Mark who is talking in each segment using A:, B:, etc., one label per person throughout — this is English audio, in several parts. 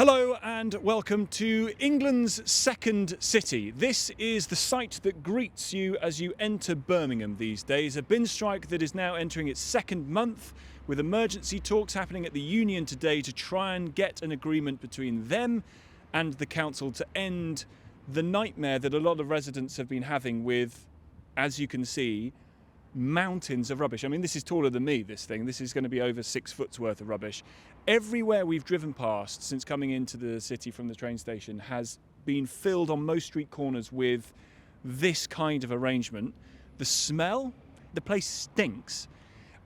A: Hello and welcome to England's second city. This is the sight that greets you as you enter Birmingham these days. A bin strike that is now entering its second month, with emergency talks happening at the union today to try and get an agreement between them and the council to end the nightmare that a lot of residents have been having with, as you can see, mountains of rubbish. I mean, this is taller than me, this thing. This is going to be over 6 foot's worth of rubbish. Everywhere we've driven past since coming into the city from the train station has been filled on most street corners with this kind of arrangement. The smell, the place stinks.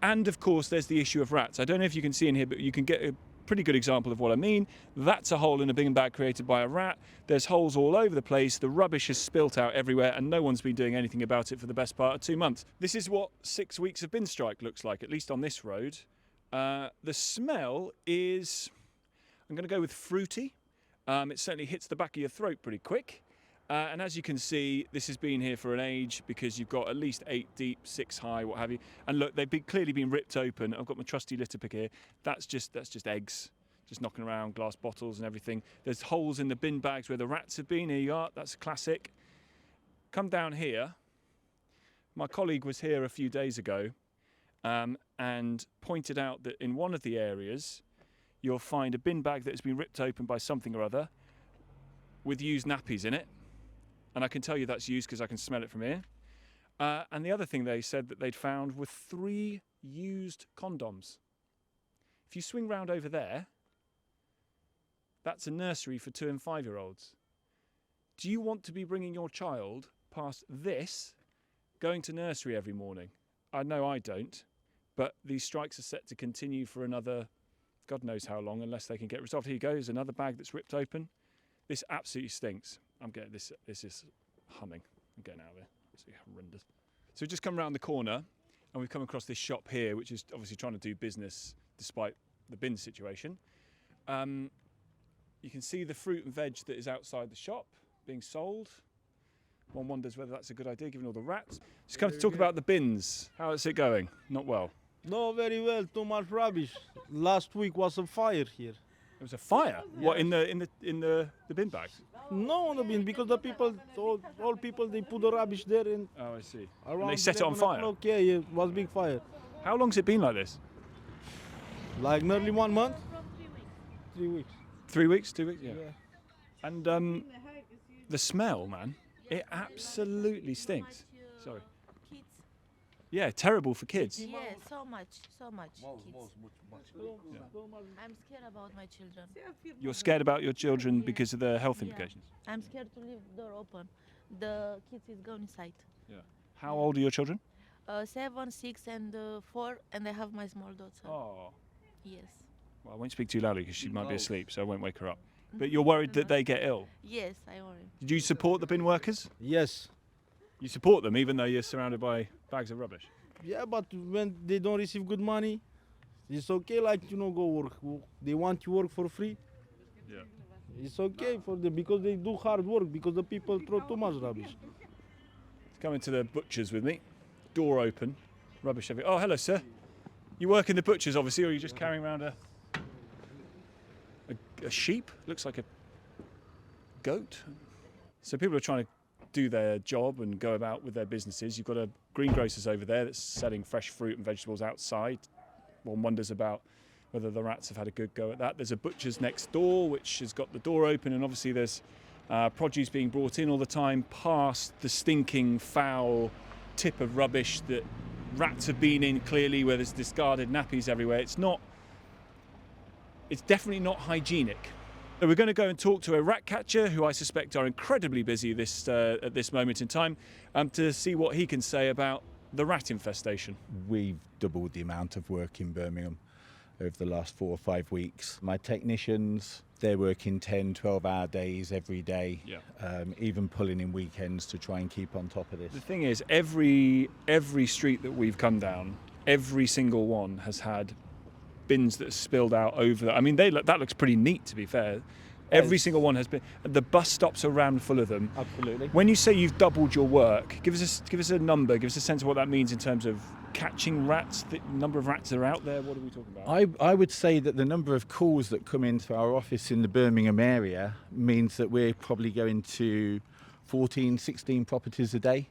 A: And of course, there's the issue of rats. I don't know if you can see in here, but you can get a pretty good example of what I mean. That's a hole in a bin bag created by a rat. There's holes all over the place. The rubbish has spilt out everywhere and no one's been doing anything about it for the best part of 2 months. This is what 6 weeks of bin strike looks like, at least on this road. The smell is, I'm going to go with fruity. It certainly hits the back of your throat pretty quick. And as you can see, this has been here for an age because you've got at least 8 deep, 6 high, what have you. And look, they've clearly been ripped open. I've got my trusty litter pick here. That's just eggs, just knocking around, glass bottles and everything. There's holes in the bin bags where the rats have been. Here you are, that's a classic. Come down here. My colleague was here a few days ago and pointed out that in one of the areas, you'll find a bin bag that has been ripped open by something or other with used nappies in it. And I can tell you that's used because I can smell it from here. And the other thing they said that they'd found were 3 used condoms. If you swing round over there, that's a nursery for 2 and 5-year-olds. Do you want to be bringing your child past this, going to nursery every morning? I know I don't, but these strikes are set to continue for another, God knows how long, unless they can get resolved. Here you go, there's another bag that's ripped open. This absolutely stinks. I'm getting this is humming. I'm getting out of here. It's horrendous. So we've just come around the corner and we've come across this shop here, which is obviously trying to do business despite the bin situation. You can see the fruit and veg that is outside the shop being sold. One wonders whether that's a good idea given all the rats. Just come to talk about the bins. How is it going? Not well.
B: No, very well. Too much rubbish. Last week was a fire here.
A: There was a fire? Yes. What, in the bin bags?
B: No, on the bin, because the people, all people, they put the rubbish there and.
A: Oh, I see.
B: And
A: they set it on fire?
B: Okay, yeah, it was big fire.
A: How long's it been like this?
B: Like nearly 1 month. 3 weeks.
A: 3 weeks? 2 weeks? Yeah. And the smell, man, it absolutely stinks. Sorry.
C: Kids.
A: Yeah, terrible for kids.
C: Yeah, so much kids.
A: Yeah.
C: I'm scared about my children.
A: You're scared about your children because of the health implications?
C: I'm scared to leave door open. The kids is going inside.
A: Yeah. How old are your children?
C: 7, 6 and 4, and I have my small daughter.
A: Oh.
C: Yes.
A: Well, I won't speak too loudly because she might be asleep, so I won't wake her up. But you're worried that they get ill?
C: Yes, I worry.
A: Do you support the bin workers?
B: Yes.
A: You support them even though you're surrounded by bags of rubbish?
B: Yeah, but when they don't receive good money, it's okay, like, go work. They want you work for free.
A: Yeah.
B: It's okay for them because they do hard work, because the people throw too much rubbish.
A: Come into the butcher's with me. Door open. Rubbish everywhere. Oh, hello, sir. You work in the butcher's, obviously, or are you just carrying around a sheep? Looks like a goat. So people are trying to do their job and go about with their businesses. You've got a greengrocer's over there that's selling fresh fruit and vegetables outside. One wonders about whether the rats have had a good go at that. There's a butcher's next door which has got the door open, and obviously there's produce being brought in all the time past the stinking foul tip of rubbish that rats have been in, clearly, where there's discarded nappies everywhere. It's definitely not hygienic. So we're going to go and talk to a rat catcher who I suspect are incredibly busy at this moment in time to see what he can say about the rat infestation.
D: We've doubled the amount of work in Birmingham over the last 4 or 5 weeks. My technicians, they're working 10, 12-hour days every day, even pulling in weekends to try and keep on top of this.
A: The thing is, every street that we've come down, every single one has had bins that are spilled out over. I mean, that looks pretty neat, to be fair. Every single one has been. The bus stops are rammed full of them.
D: Absolutely.
A: When you say you've doubled your work, give us a number, give us a sense of what that means in terms of catching rats? The number of rats that are out there? What are we talking about?
D: I would say that the number of calls that come into our office in the Birmingham area means that we're probably going to 14, 16 properties a day,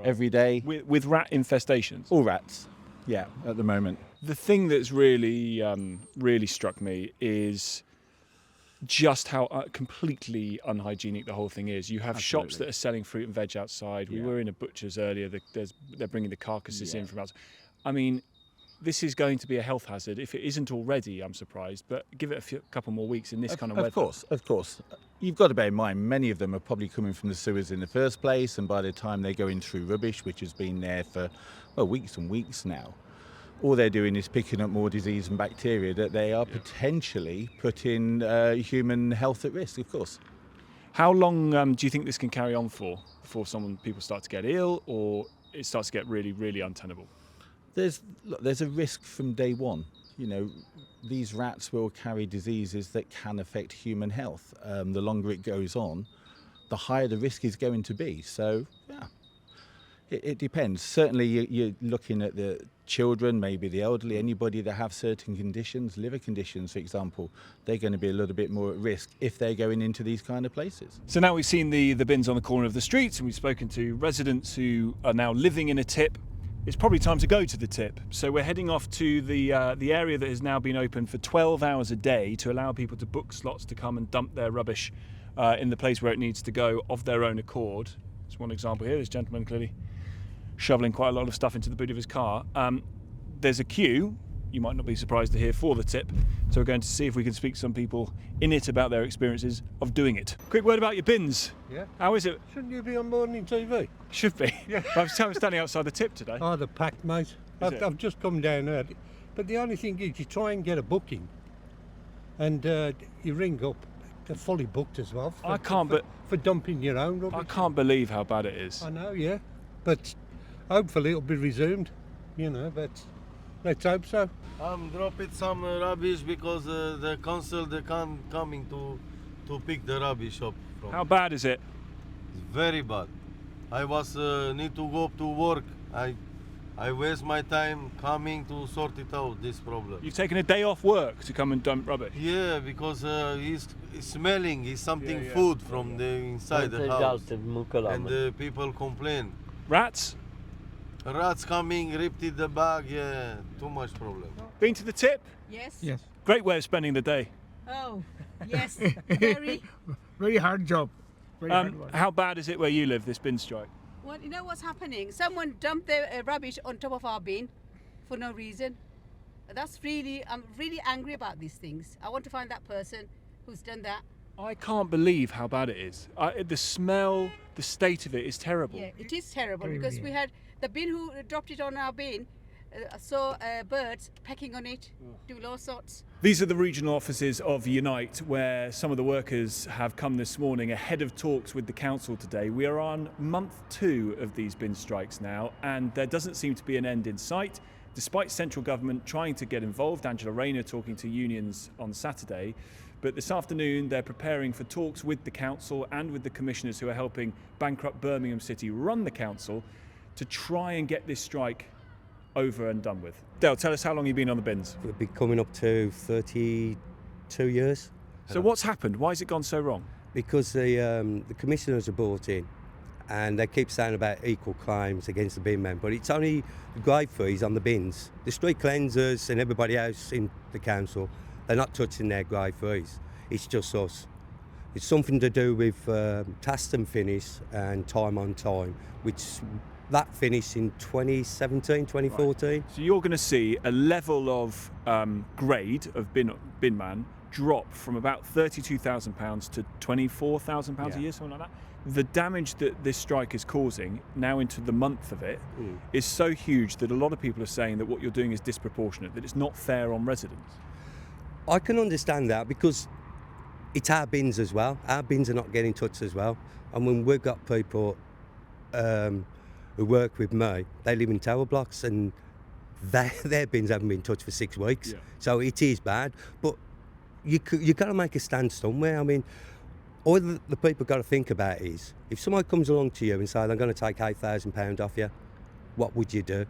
D: every day.
A: With rat infestations?
D: All rats, yeah, at the moment.
A: The thing that's really, really struck me is just how completely unhygienic the whole thing is. You have shops that are selling fruit and veg outside. We were in a butcher's earlier. They're bringing the carcasses in from outside. I mean, this is going to be a health hazard. If it isn't already, I'm surprised. But give it a couple more weeks in this kind of weather.
D: Of course. You've got to bear in mind, many of them are probably coming from the sewers in the first place, and by the time they're going through rubbish, which has been there for weeks and weeks now, all they're doing is picking up more disease and bacteria that they are potentially putting human health at risk, of course.
A: How long do you think this can carry on for before people start to get ill, or it starts to get really, really untenable?
D: There's a risk from day one. You know, these rats will carry diseases that can affect human health. The longer it goes on, the higher the risk is going to be. So, yeah, it depends. Certainly, you're looking at the children, maybe the elderly, anybody that have certain conditions, liver conditions, for example, they're going to be a little bit more at risk if they're going into these kind of places.
A: So now we've seen the bins on the corner of the streets, and we've spoken to residents who are now living in a tip. It's probably time to go to the tip. So we're heading off to the area that has now been open for 12 hours a day to allow people to book slots to come and dump their rubbish in the place where it needs to go of their own accord. There's one example here. This gentleman clearly shoveling quite a lot of stuff into the boot of his car. There's a queue, you might not be surprised to hear, for the tip. So we're going to see if we can speak to some people in it about their experiences of doing it. Quick word about your bins.
E: Yeah.
A: How is it?
E: Shouldn't you be on morning TV?
A: Should be.
E: Yeah.
A: I'm standing outside the tip today.
E: Oh, they're packed, mate. I've just come down early. But the only thing is, you try and get a booking, and you ring up. They're fully booked as well. For dumping your own rubbish.
A: I can't believe how bad it is.
E: I know, yeah. But hopefully it'll be resumed, but let's hope so.
F: I'm dropping some rubbish because the council they can't coming to pick the rubbish up.
A: How bad is it?
F: It's very bad. I was need to go to work. I waste my time coming to sort it out, this problem.
A: You've taken a day off work to come and dump rubbish?
F: Yeah, because it's smelling. It's something food from the inside the house. And people complain.
A: Rats?
F: Rats coming, ripped in the bag, too much problem.
A: Been to the tip?
G: Yes.
E: Yes.
A: Great way of spending the day.
G: Oh, yes. Very.
E: Very hard job. Very hard work.
A: How bad is it where you live, this bin strike?
G: Well, you know what's happening? Someone dumped their rubbish on top of our bin for no reason. I'm really angry about these things. I want to find that person who's done that.
A: I can't believe how bad it is. The smell, the state of it is terrible.
G: Yeah, it is terrible because we had the bin who dropped it on our bin, saw birds pecking on it, doing all sorts.
A: These are the regional offices of Unite, where some of the workers have come this morning ahead of talks with the council today. We are on month 2 of these bin strikes now, and there doesn't seem to be an end in sight, despite central government trying to get involved. Angela Rayner talking to unions on Saturday. But this afternoon, they're preparing for talks with the council and with the commissioners who are helping bankrupt Birmingham City run the council to try and get this strike over and done with. Dale, tell us how long you've been on the bins.
H: We'll be coming up to 32 years.
A: So what's happened? Why has it gone so wrong?
H: Because the commissioners are brought in and they keep saying about equal claims against the bin men, but it's only the grade fees on the bins. The street cleansers and everybody else in the council, they're not touching their grade fees. It's just us. It's something to do with task and finish and time on time, which that finished in 2017, 2014.
A: Right. So you're going to see a level of grade of bin man drop from about £32,000 to £24,000 a year, something like that. The damage that this strike is causing now into the month of it is so huge that a lot of people are saying that what you're doing is disproportionate, that it's not fair on residents.
H: I can understand that because it's our bins as well. Our bins are not getting touched as well. And when we've got people who work with me, they live in tower blocks and their bins haven't been touched for 6 weeks. Yeah. So it is bad. But you got to make a stand somewhere. I mean, all the people got to think about is, if someone comes along to you and says, I'm going to take £8,000 off you, what would you do?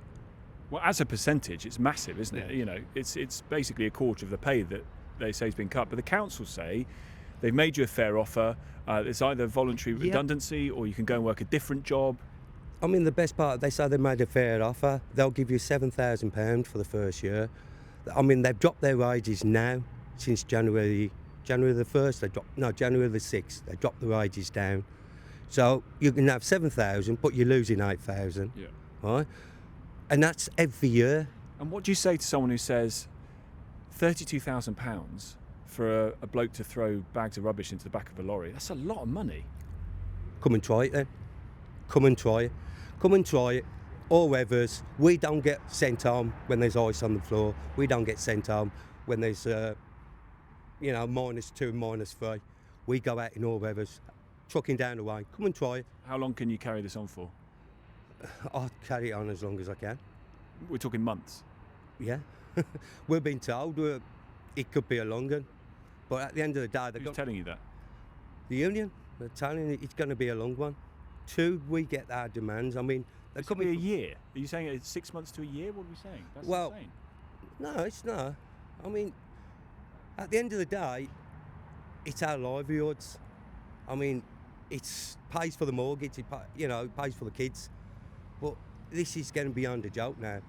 A: Well, as a percentage, it's massive, isn't it? You know, it's basically a quarter of the pay that they say has been cut. But the council say they've made you a fair offer. It's either voluntary redundancy or you can go and work a different job.
H: I mean, the best part, they say they made a fair offer. They'll give you £7,000 for the first year. I mean, they've dropped their wages now since January the 1st. January the 6th. They dropped the wages down. So you can have 7,000, but you're losing 8,000.
A: Yeah.
H: Right? And that's every year.
A: And what do you say to someone who says £32,000 for a bloke to throw bags of rubbish into the back of a lorry? That's a lot of money.
H: Come and try it then. Come and try it. Come and try it. All weathers. We don't get sent home when there's ice on the floor. We don't get sent home when there's, -2, -3. We go out in all weathers, trucking down the way. Come and try it.
A: How long can you carry this on for?
H: I'll carry it on as long as I can.
A: We're talking months.
H: Yeah. We've been told it could be a long one. But at the end of the day,
A: Who's telling you that?
H: The union, they're telling you it's going to be a long one. 2, we get our demands. I mean,
A: it could be a year. Are you saying it's 6 months to a year? What are we saying? That's insane.
H: No, it's not. I mean, at the end of the day, it's our livelihoods. I mean, it pays for the mortgage, it pays for the kids. But this is getting beyond a joke now.